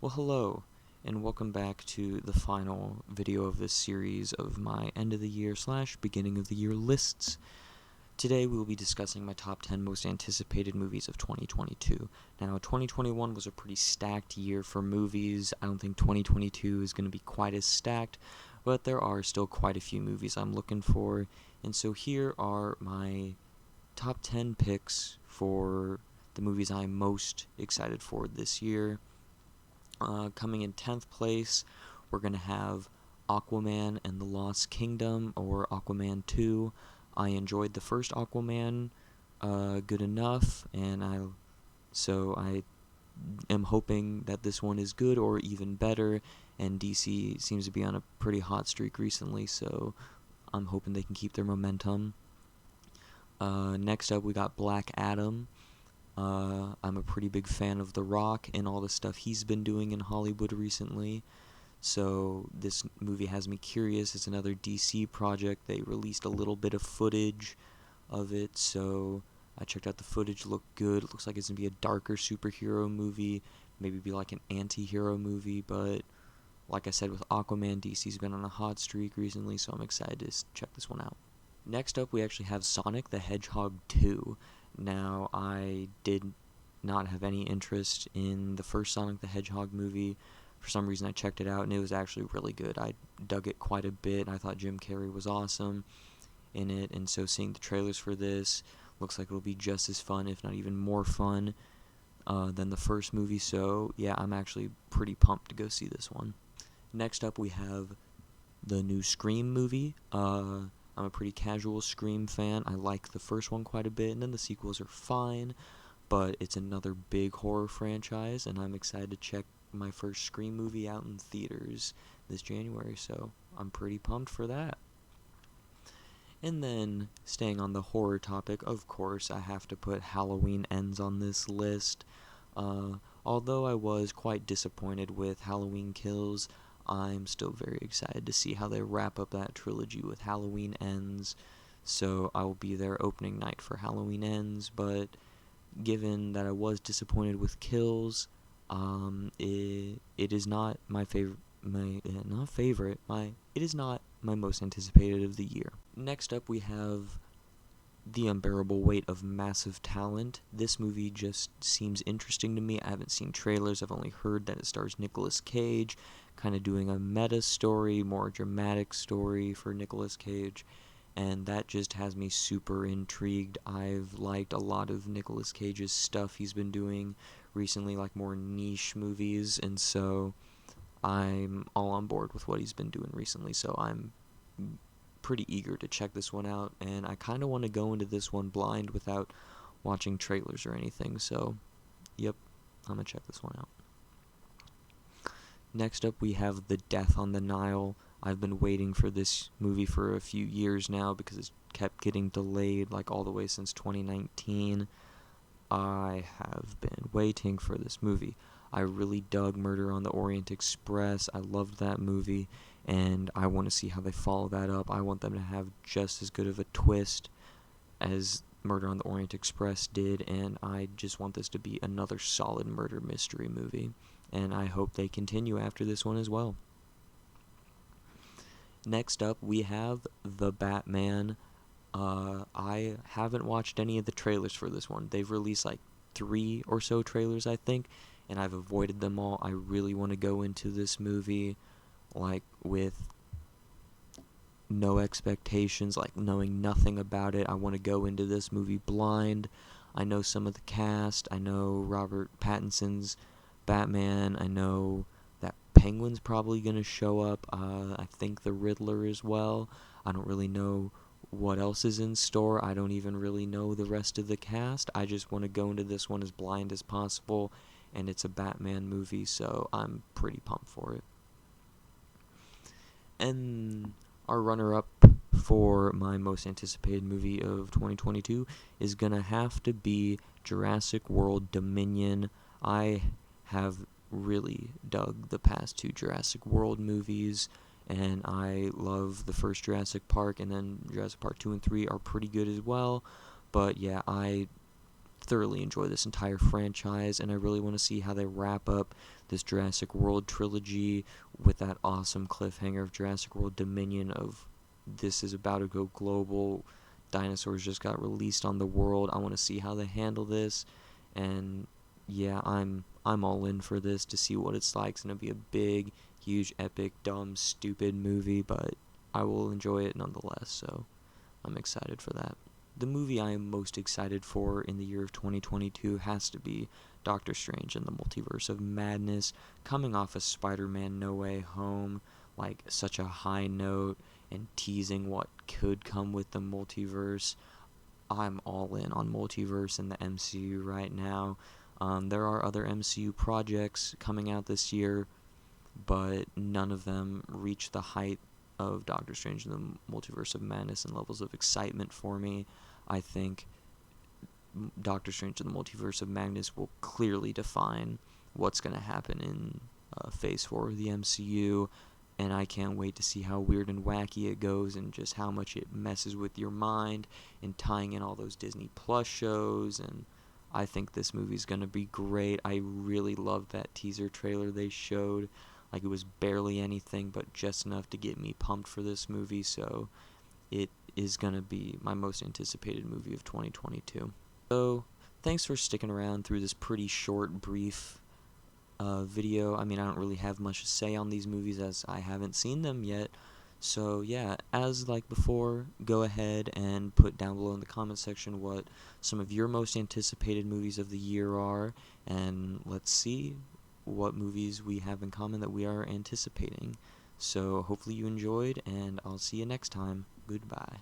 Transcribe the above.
Well, hello, and welcome back to the final video of this series of my end of the year / beginning of the year lists. Today we will be discussing my top 10 most anticipated movies of 2022. Now, 2021 was a pretty stacked year for movies. I don't think 2022 is going to be quite as stacked, but there are still quite a few movies I'm looking for, and so here are my top 10 picks for the movies I'm most excited for this year. Coming in 10th place, we're going to have Aquaman and the Lost Kingdom, or Aquaman 2. I enjoyed the first Aquaman good enough, and I am hoping that this one is good or even better, and DC seems to be on a pretty hot streak recently, so I'm hoping they can keep their momentum. Next up, we got Black Adam. I'm a pretty big fan of The Rock and all the stuff he's been doing in Hollywood recently, so this movie has me curious. It's another DC project. They released a little bit of footage of it, so I checked out the footage. Looked good. It looks like it's going to be a darker superhero movie, maybe be like an anti-hero movie, but like I said with Aquaman, DC's been on a hot streak recently, so I'm excited to check this one out. Next up, we actually have Sonic the Hedgehog 2. Now, I did not have any interest in the first Sonic the Hedgehog movie. For some reason, I checked it out, and it was actually really good. I dug it quite a bit. I thought Jim Carrey was awesome in it, and so seeing the trailers for this looks like it'll be just as fun, if not even more fun, than the first movie. So, yeah, I'm actually pretty pumped to go see this one. Next up, we have the new Scream movie. I'm a pretty casual Scream fan. I like the first one quite a bit, and then the sequels are fine, but it's another big horror franchise, and I'm excited to check my first Scream movie out in theaters this January, so I'm pretty pumped for that. And then, staying on the horror topic, of course, I have to put Halloween Ends on this list. Although I was quite disappointed with Halloween Kills, I'm still very excited to see how they wrap up that trilogy with Halloween Ends, so I will be there opening night for Halloween Ends. But given that I was disappointed with Kills, it is not my favorite. It is not my most anticipated of the year. Next up, we have The Unbearable Weight of Massive Talent. This movie just seems interesting to me. I haven't seen trailers. I've only heard that it stars Nicolas Cage, kind of doing a meta story, more dramatic story for Nicolas Cage, and that just has me super intrigued. I've liked a lot of Nicolas Cage's stuff he's been doing recently, like more niche movies, and so I'm all on board with what he's been doing recently, so I'm pretty eager to check this one out, and I kind of want to go into this one blind without watching trailers or anything, so yep, I'm going to check this one out. Next up, we have The Death on the Nile. I've been waiting for this movie for a few years now because it's kept getting delayed, like all the way since 2019. I have been waiting for this movie. I really dug Murder on the Orient Express. I loved that movie, and I want to see how they follow that up. I want them to have just as good of a twist as Murder on the Orient Express did, and I just want this to be another solid murder mystery movie, and I hope they continue after this one as well. Next up, we have The Batman. I haven't watched any of the trailers for this one. They've released like 3 or so trailers, I think, and I've avoided them all. I really want to go into this movie like with no expectations, like knowing nothing about it. I want to go into this movie blind. I know some of the cast. I know Robert Pattinson's Batman. I know that Penguin's probably going to show up. I think the Riddler as well. I don't really know what else is in store. I don't even really know the rest of the cast. I just want to go into this one as blind as possible, and it's a Batman movie, so I'm pretty pumped for it. And our runner-up for my most anticipated movie of 2022 is gonna have to be Jurassic World Dominion. I have really dug the past 2 Jurassic World movies, and I love the first Jurassic Park, and then Jurassic Park 2 and 3 are pretty good as well. But yeah, I thoroughly enjoy this entire franchise, and I really want to see how they wrap up this Jurassic World trilogy with that awesome cliffhanger of Jurassic World Dominion of this is about to go global. Dinosaurs just got released on the world. I want to see how they handle this, and yeah, I'm all in for this to see what it's like. It's gonna be a big, huge, epic, dumb, stupid movie, but I will enjoy it nonetheless. So I'm excited for that. The movie I am most excited for in the year of 2022 has to be Doctor Strange and the Multiverse of Madness, coming off of Spider-Man No Way Home, like such a high note, and teasing what could come with the multiverse. I'm all in on multiverse in the MCU right now. There are other MCU projects coming out this year, but none of them reach the height of Doctor Strange and the Multiverse of Madness and levels of excitement for me. I think Doctor Strange and the Multiverse of Madness will clearly define what's going to happen in Phase 4 of the MCU, and I can't wait to see how weird and wacky it goes and just how much it messes with your mind and tying in all those Disney Plus shows, and I think this movie's going to be great. I really loved that teaser trailer they showed. Like, it was barely anything, but just enough to get me pumped for this movie, so it is going to be my most anticipated movie of 2022. So, thanks for sticking around through this pretty short, brief video. I mean, I don't really have much to say on these movies as I haven't seen them yet. So yeah, as like before, go ahead and put down below in the comment section what some of your most anticipated movies of the year are, and let's see what movies we have in common that we are anticipating. So hopefully you enjoyed, and I'll see you next time. Goodbye.